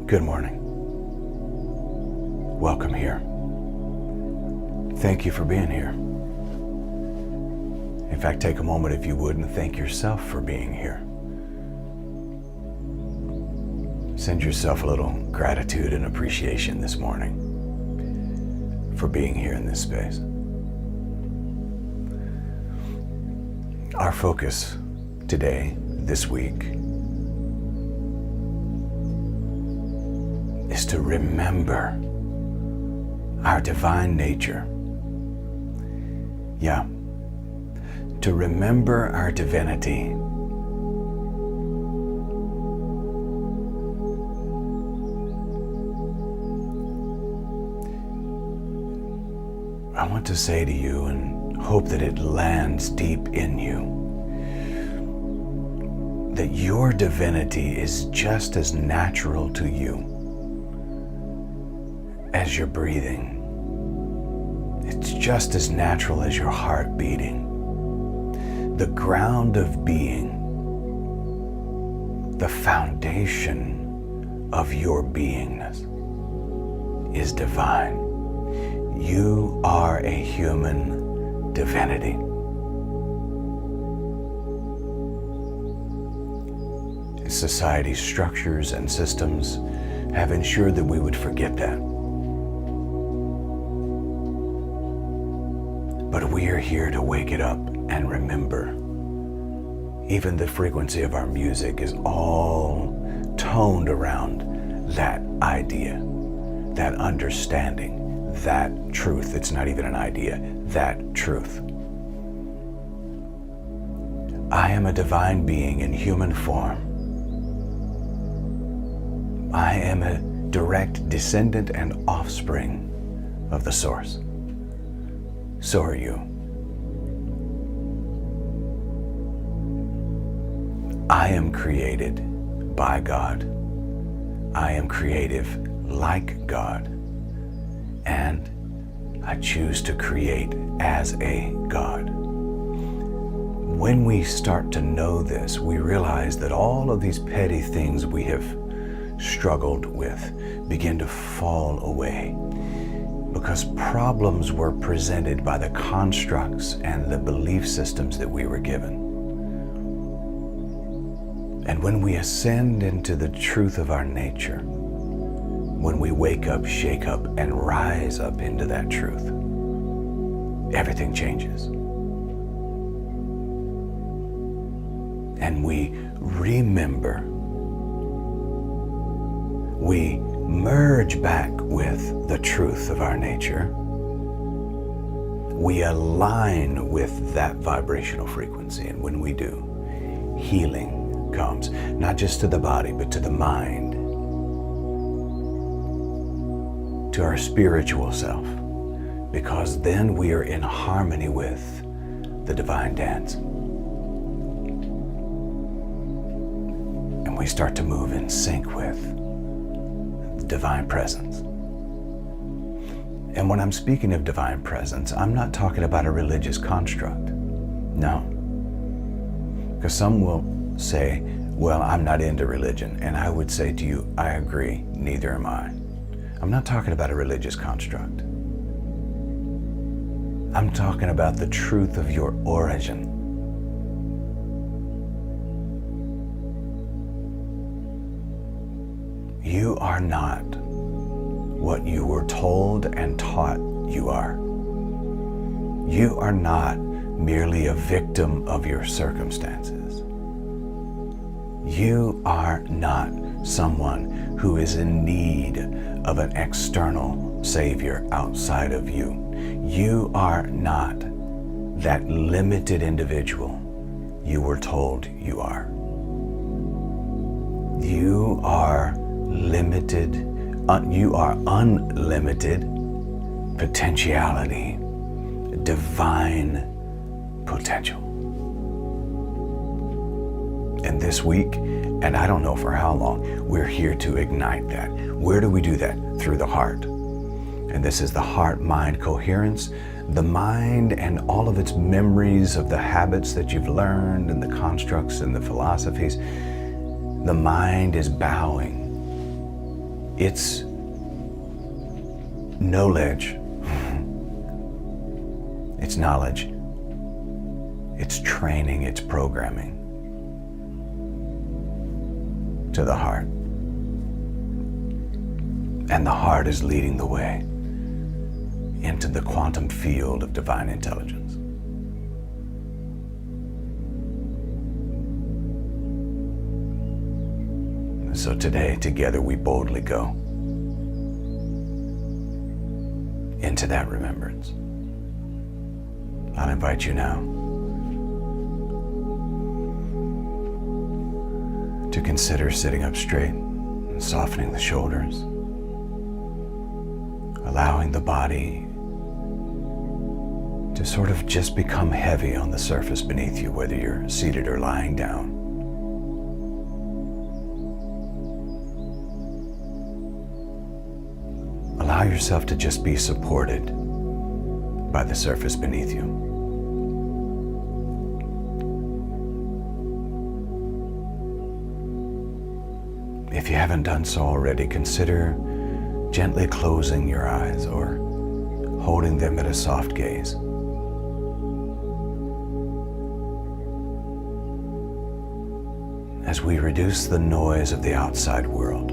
Good morning. Welcome here. Thank you for being here. In fact, take a moment, if you would, and thank yourself for being here. Send yourself a little gratitude and appreciation this morning for being here in this space. Our focus today, this week, is to remember our divine nature. Yeah, to remember our divinity. I want to say to you, and hope that it lands deep in you, that your divinity is just as natural to you as your breathing. It's just as natural as your heart beating. The ground of being, the foundation of your beingness is divine. You are a human divinity. Society's structures and systems have ensured that we would forget that. But we are here to wake it up and remember. Even the frequency of our music is all toned around that idea, that understanding, that truth. It's not even an idea, that truth. I am a divine being in human form. I am a direct descendant and offspring of the Source. So are you. I am created by God. I am creative like God. And I choose to create as a God. When we start to know this, we realize that all of these petty things we have struggled with begin to fall away, because problems were presented by the constructs and the belief systems that we were given. And when we ascend into the truth of our nature, when we wake up, shake up, and rise up into that truth, everything changes. And we remember. We merge back with the truth of our nature. We align with that vibrational frequency, and when we do, healing comes, not just to the body, but to the mind, to our spiritual self, because then we are in harmony with the divine dance. And we start to move in sync with divine presence. And when I'm speaking of divine presence, I'm not talking about a religious construct. No. Because some will say, well, I'm not into religion. And I would say to you, I agree, neither am I. I'm not talking about a religious construct. I'm talking about the truth of your origin. You are not what you were told and taught you are. You are not merely a victim of your circumstances. You are not someone who is in need of an external savior outside of you. You are not that limited individual you were told you are. You are limited, you are unlimited potentiality, divine potential. And this week, and I don't know for how long, we're here to ignite that. Where do we do that? Through the heart. And this is the heart-mind coherence. The mind and all of its memories of the habits that you've learned and the constructs and the philosophies, the mind is bowing It's knowledge. It's knowledge. It's training. It's programming to the heart. And the heart is leading the way into the quantum field of divine intelligence. So today, together, we boldly go into that remembrance. I'll invite you now to consider sitting up straight and softening the shoulders, allowing the body to sort of just become heavy on the surface beneath you, whether you're seated or lying down. Allow yourself to just be supported by the surface beneath you. If you haven't done so already, consider gently closing your eyes or holding them at a soft gaze. As we reduce the noise of the outside world,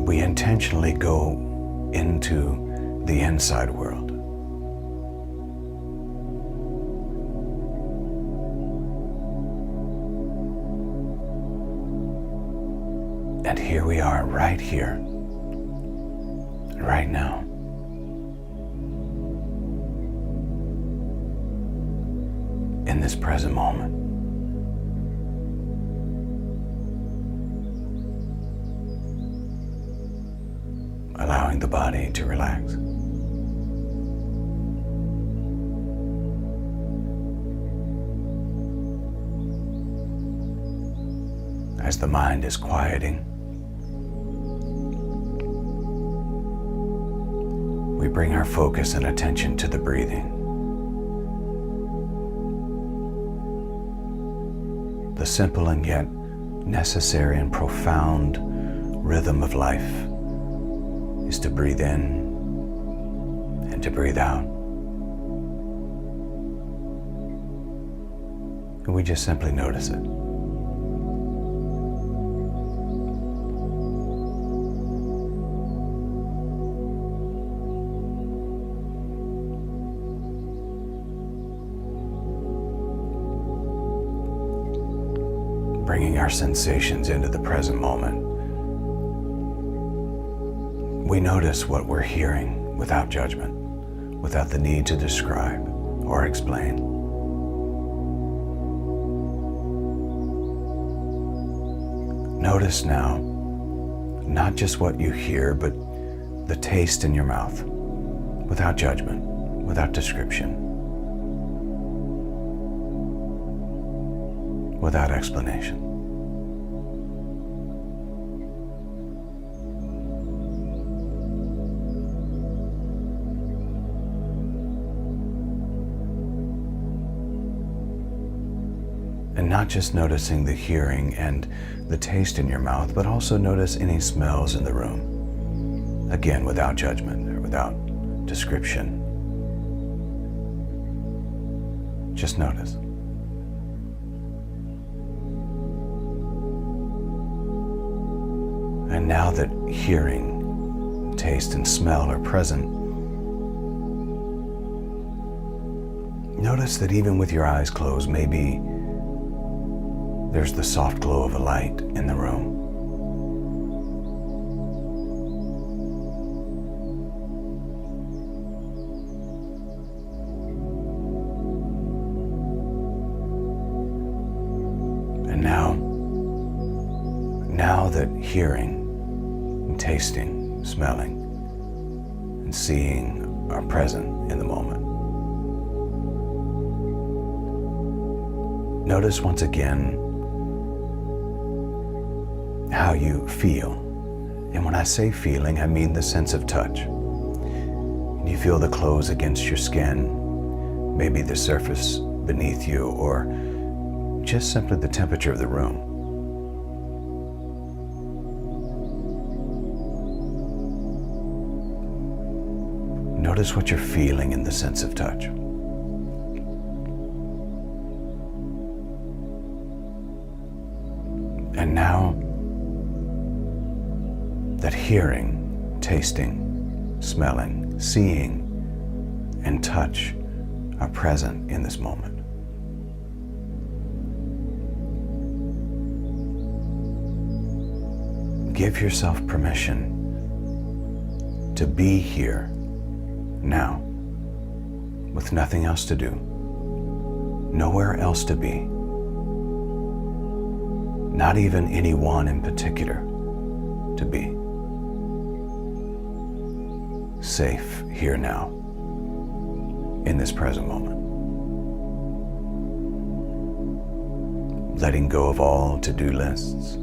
we intentionally go into the inside world. And here we are, right here, right now. In this present moment. Allowing the body to relax. As the mind is quieting, we bring our focus and attention to the breathing. The simple and yet necessary and profound rhythm of life is to breathe in and to breathe out. And we just simply notice it. Bringing our sensations into the present moment. We notice what we're hearing without judgment, without the need to describe or explain. Notice now, not just what you hear, but the taste in your mouth, without judgment, without description, without explanation. And not just noticing the hearing and the taste in your mouth, but also notice any smells in the room. Again, without judgment or without description. Just notice. And now that hearing, taste, and smell are present, notice that even with your eyes closed, maybe there's the soft glow of a light in the room. And now that hearing, and tasting, smelling, and seeing are present in the moment, notice once again how you feel. And when I say feeling, I mean the sense of touch. You feel the clothes against your skin, maybe the surface beneath you, or just simply the temperature of the room. notice what you're feeling in the sense of touch. And now that hearing, tasting, smelling, seeing, and touch are present in this moment, give yourself permission to be here now with nothing else to do, nowhere else to be, not even anyone in particular to be. Safe here now in this present moment. Letting go of all to-do lists.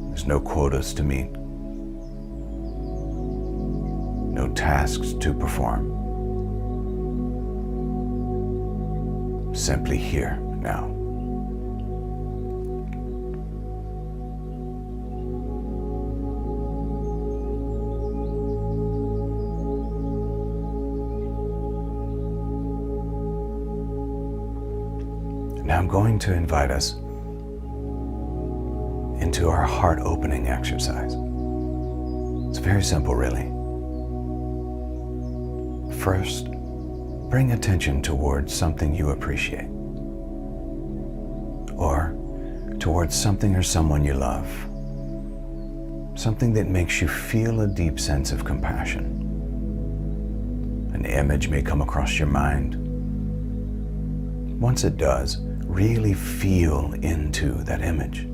There's no quotas to meet, no tasks to perform. Simply here now. Now I'm going to invite us into our heart opening exercise. It's very simple, really. First, bring attention towards something you appreciate, or towards something or someone you love, something that makes you feel a deep sense of compassion. An image may come across your mind. Once it does, really feel into that image.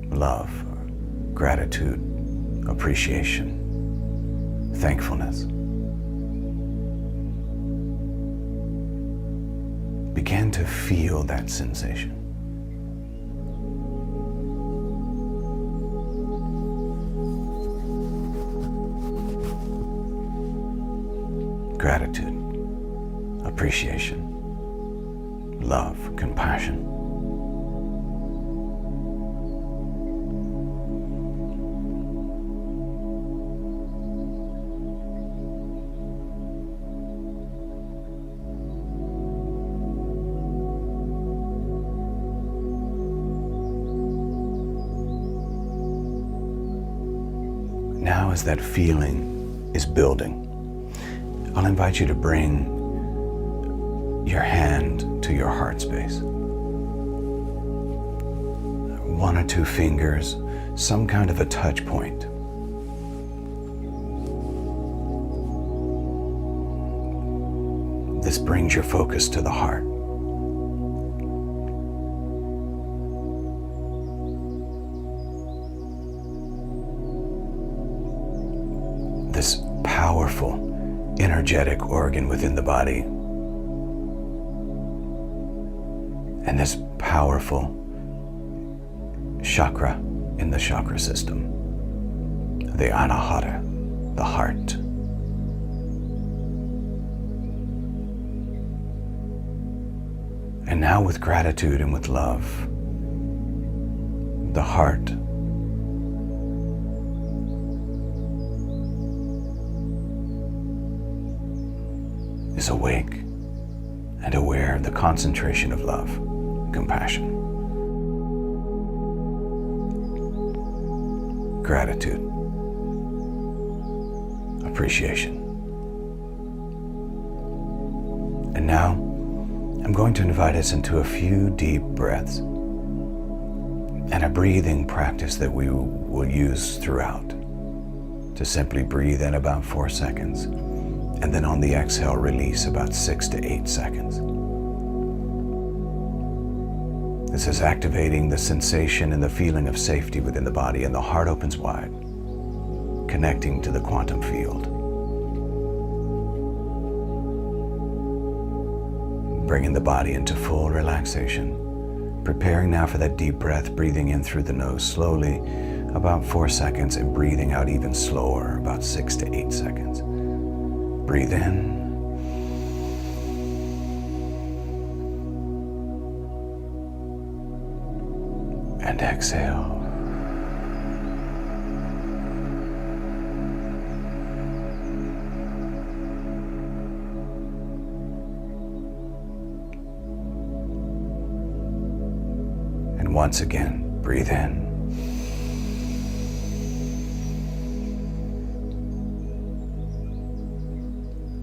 Love, gratitude, appreciation, thankfulness. Begin to feel that sensation. Gratitude, appreciation, love, compassion. Now, as that feeling is building, I'll invite you to bring your hand to your heart space. One or two fingers, some kind of a touch point. This brings your focus to the heart. This powerful, energetic organ within the body, and this powerful chakra in the chakra system, the anahata, the heart. And now, with gratitude and with love, the heart is awake and aware of the concentration of love, compassion, gratitude, appreciation. And now, I'm going to invite us into a few deep breaths and a breathing practice that we will use throughout, to simply breathe in about 4 seconds, and then on the exhale, release about 6 to 8 seconds. This is activating the sensation and the feeling of safety within the body, and the heart opens wide, connecting to the quantum field. Bringing the body into full relaxation. Preparing now for that deep breath, breathing in through the nose slowly, about 4 seconds, and breathing out even slower, about 6 to 8 seconds. Breathe in. And exhale. And once again, breathe in.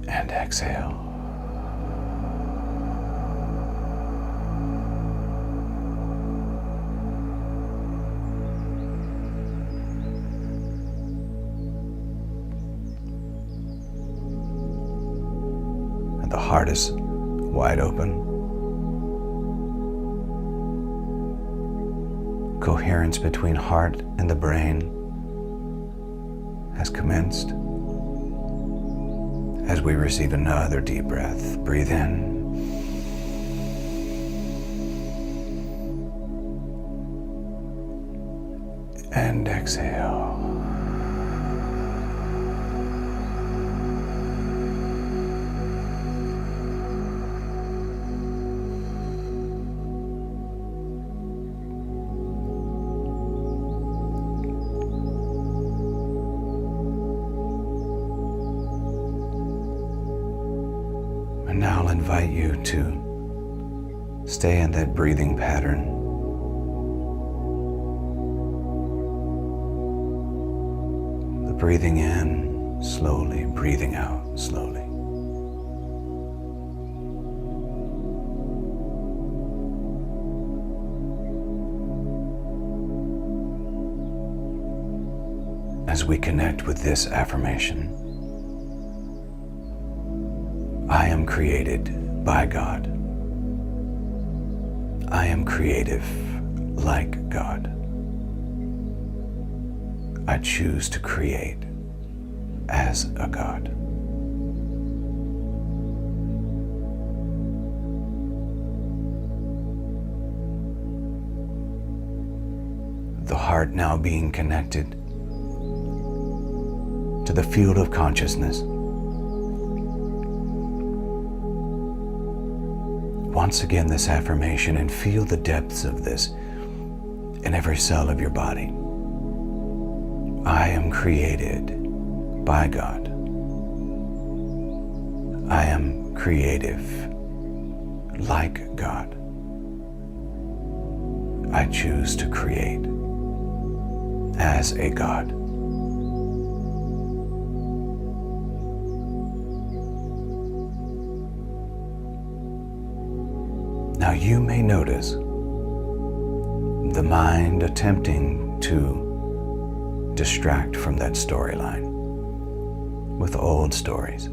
And exhale. And the heart is wide open. Coherence between heart and the brain has commenced. As we receive another deep breath, breathe in. And exhale. And now I'll invite you to stay in that breathing pattern. The breathing in slowly, breathing out slowly. As we connect with this affirmation, I am created by God. I am creative like God. I choose to create as a God. The heart now being connected to the field of consciousness. Once again, this affirmation, and feel the depths of this in every cell of your body. I am created by God. I am creative like God. I choose to create as a God. Now you may notice the mind attempting to distract from that storyline with old stories.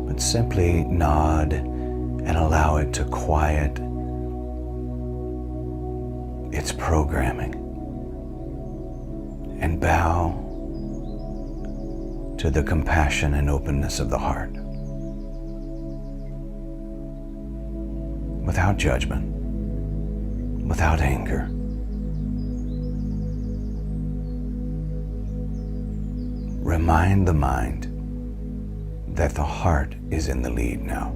But simply nod and allow it to quiet its programming and bow to the compassion and openness of the heart. Without judgment, without anger. Remind the mind that the heart is in the lead now.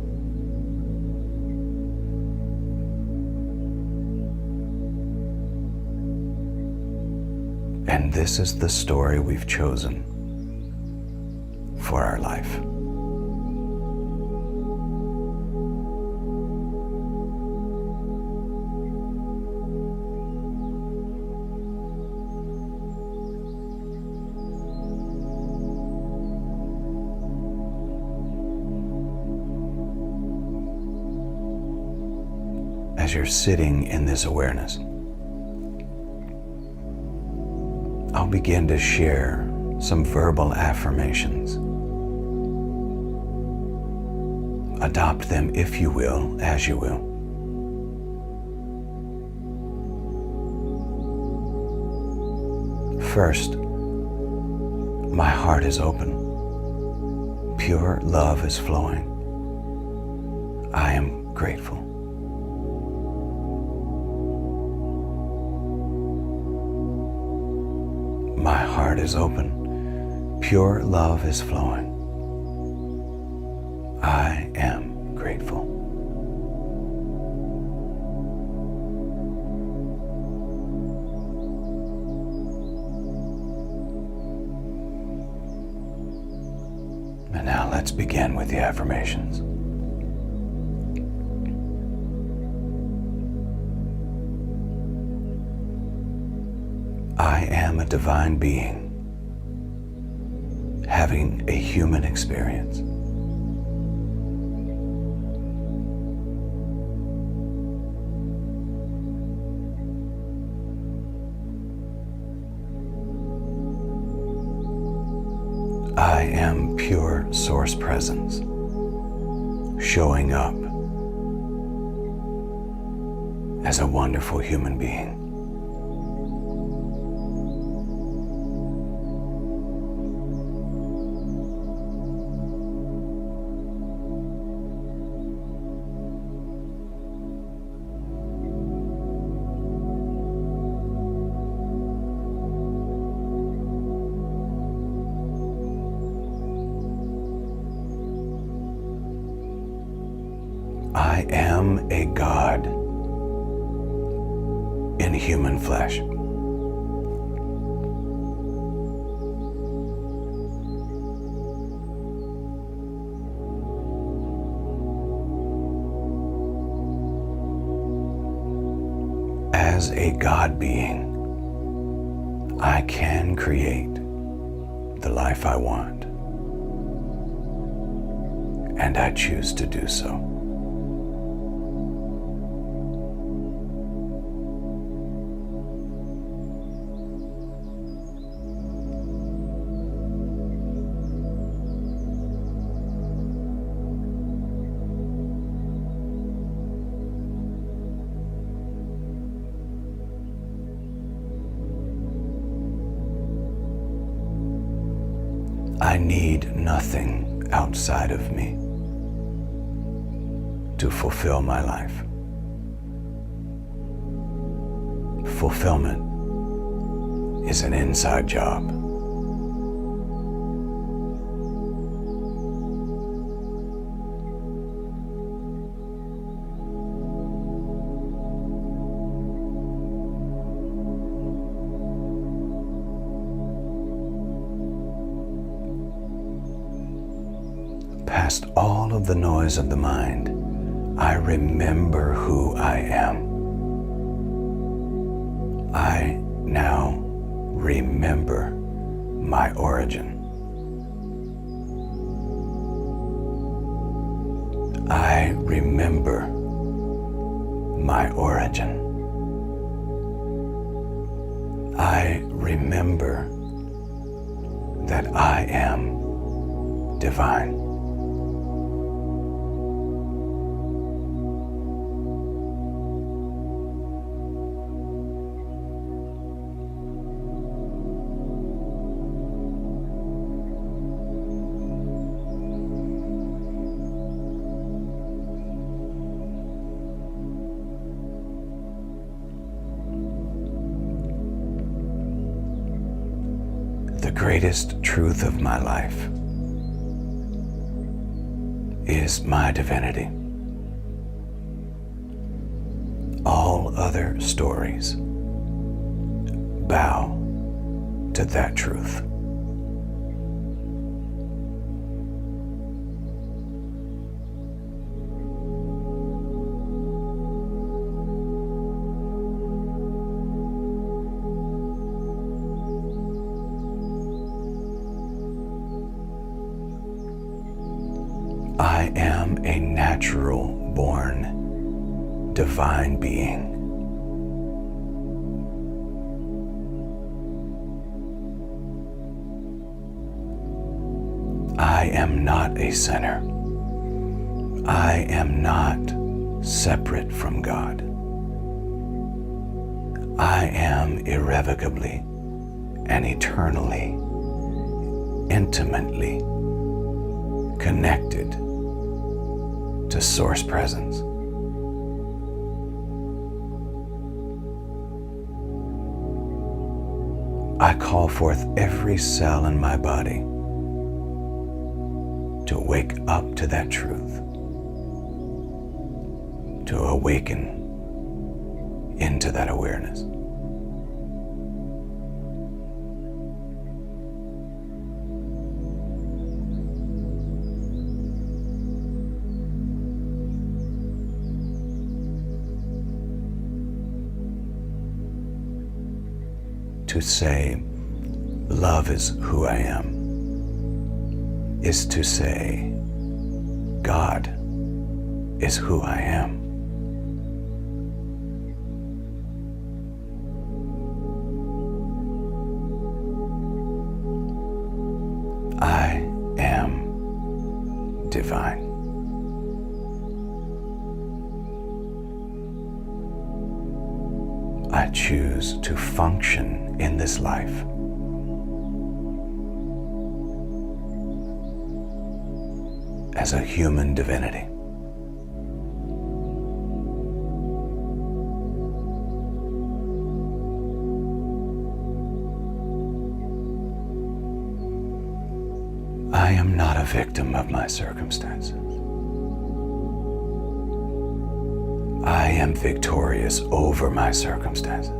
And this is the story we've chosen for our life. As you're sitting in this awareness, I'll begin to share some verbal affirmations. Adopt them, if you will, as you will. First, my heart is open. Pure love is flowing. I am grateful. My heart is open. Pure love is flowing. I am grateful. And now let's begin with the affirmations. I am a divine being having a human experience. I am pure source presence, showing up as a wonderful human being. I am a God in human flesh. As a God being, I can create the life I want, and I choose to do so. I need nothing outside of me to fulfill my life. Fulfillment is an inside job. Past all of the noise of the mind, I remember who I am. I now remember my origin. I remember my origin. I remember that I am divine. The greatest truth of my life is my divinity. All other stories bow to that truth. I am a natural-born divine being. I am not a sinner. I am not separate from God. I am irrevocably and eternally, intimately connected to Source Presence. I call forth every cell in my body to wake up to that truth, to awaken into that awareness. to say, love is who I am, is to say, God is who I am. I am divine. I choose to function in this life as a human divinity. I am not a victim of my circumstances. I am victorious over my circumstances.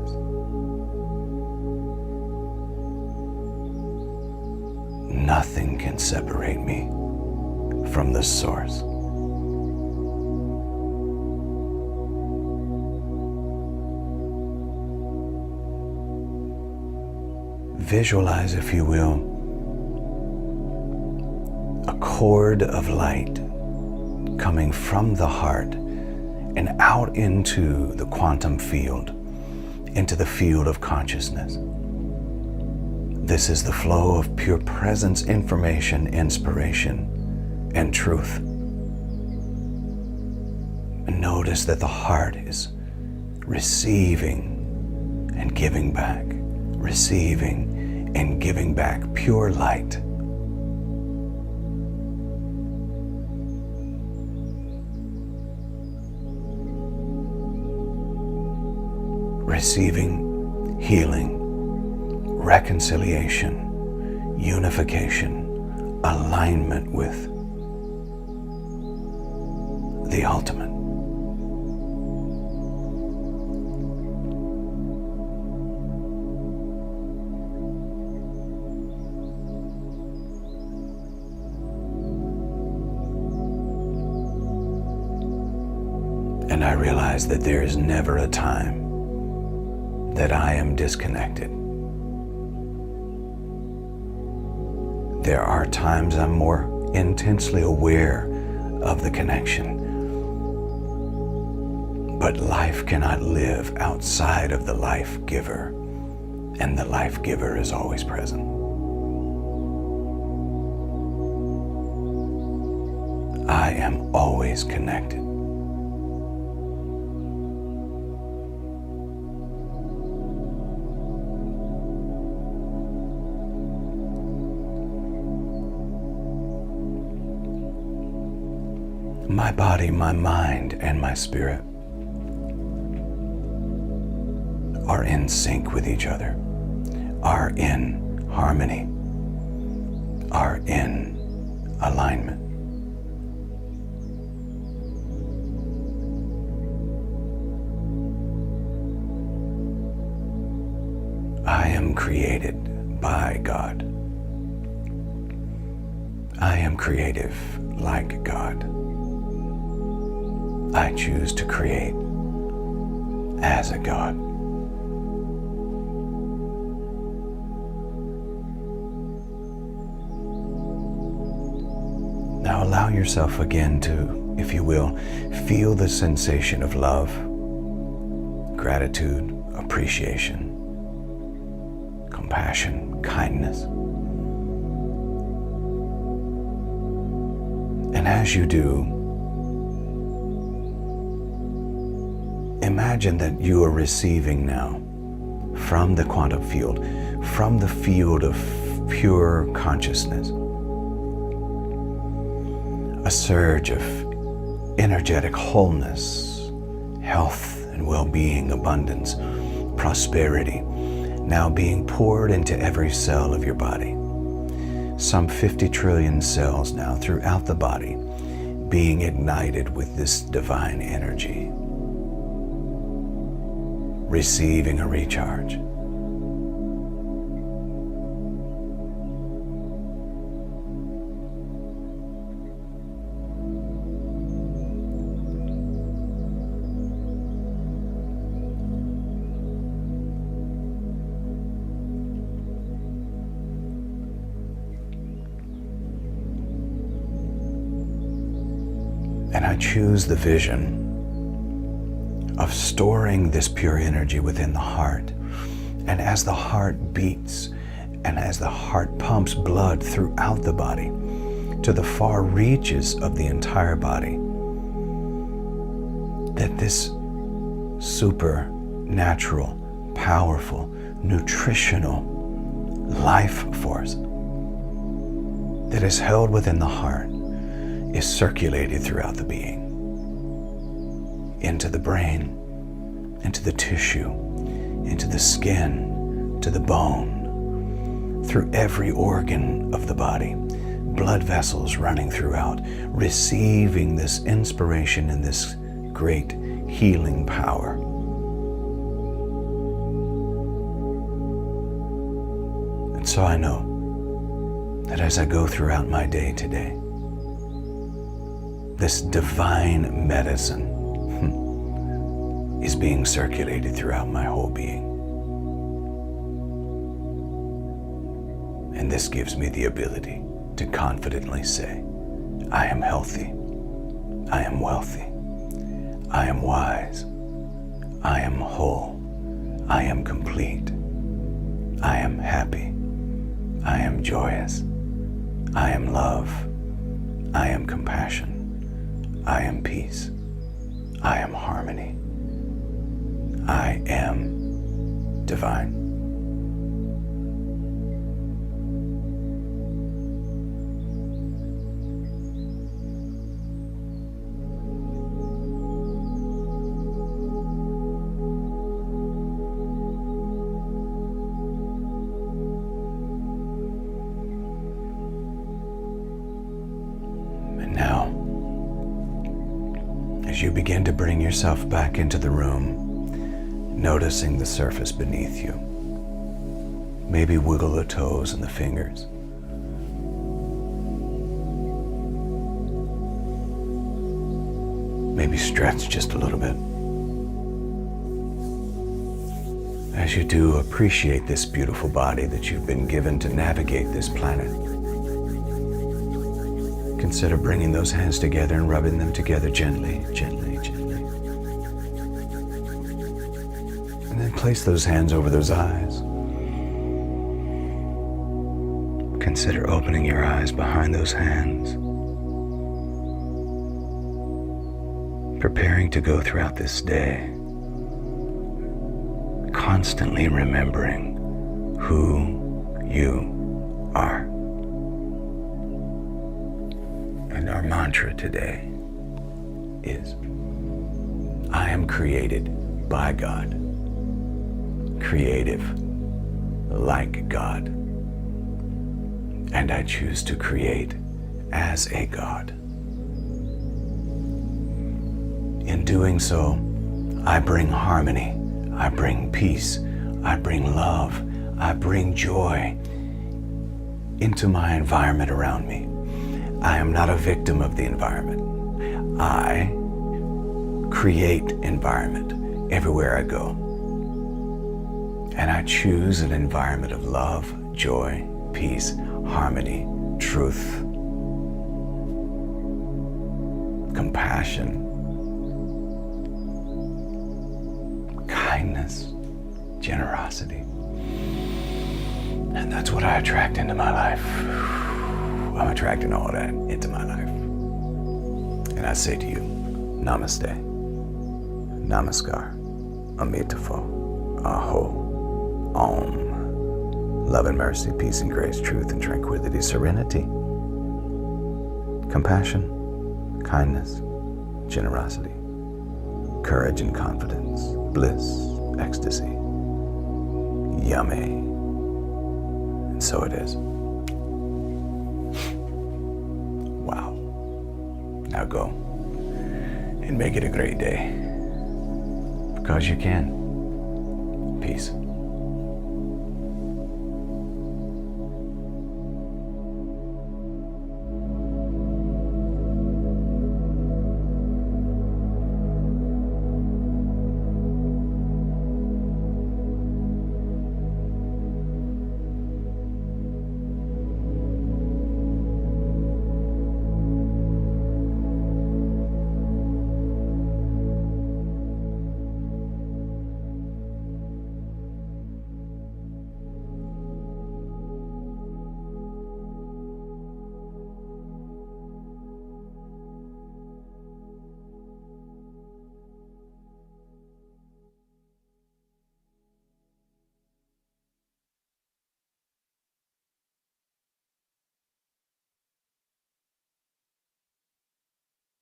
Nothing can separate me from the source. Visualize, if you will, a cord of light coming from the heart and out into the quantum field, into the field of consciousness. This is the flow of pure presence, information, inspiration, and truth. And notice that the heart is receiving and giving back, receiving and giving back pure light. Receiving healing, reconciliation, unification, alignment with the ultimate. And I realize that there is never a time that I am disconnected. There are times I'm more intensely aware of the connection. But life cannot live outside of the life giver, and the life giver is always present. I am always connected. My body, my mind, and my spirit are in sync with each other, are in harmony, are in alignment. I am created by God. I am creative like God. I choose to create as a God. Now allow yourself again to, if you will, feel the sensation of love, gratitude, appreciation, compassion, kindness. And as you do, imagine that you are receiving now from the quantum field, from the field of pure consciousness, a surge of energetic wholeness, health and well-being, abundance, prosperity, now being poured into every cell of your body. Some 50 trillion cells now throughout the body being ignited with this divine energy, receiving a recharge. I choose the vision of storing this pure energy within the heart. And as the heart beats and as the heart pumps blood throughout the body to the far reaches of the entire body, that this supernatural, powerful, nutritional life force that is held within the heart is circulated throughout the being, into the brain, into the tissue, into the skin, to the bone, through every organ of the body, blood vessels running throughout, receiving this inspiration and this great healing power. And so I know that as I go throughout my day today, this divine medicine is being circulated throughout my whole being. And this gives me the ability to confidently say, I am healthy, I am wealthy, I am wise, I am whole, I am complete, I am happy, I am joyous, I am love, I am compassion, I am peace, I am harmony, I am divine. Now, as you begin to bring yourself back into the room, noticing the surface beneath you, maybe wiggle the toes and the fingers. Maybe stretch just a little bit. As you do, appreciate this beautiful body that you've been given to navigate this planet. Consider bringing those hands together and rubbing them together gently, gently, gently. And then place those hands over those eyes. Consider opening your eyes behind those hands. Preparing to go throughout this day, constantly remembering who you are. And our mantra today is, I am created by God, creative like God, and I choose to create as a God. In doing so, I bring harmony, I bring peace, I bring love, I bring joy into my environment around me. I am not a victim of the environment. I create environment everywhere I go. And I choose an environment of love, joy, peace, harmony, truth, compassion, kindness, generosity. And that's what I attract into my life. I'm attracting all that into my life. And I say to you, Namaste, Namaskar, Amitabha, Aho, Om. Love and mercy, peace and grace, truth and tranquility, serenity, compassion, kindness, generosity, courage and confidence, bliss, ecstasy, yummy. And so it is. Wow. Now go and make it a great day, because you can. Peace.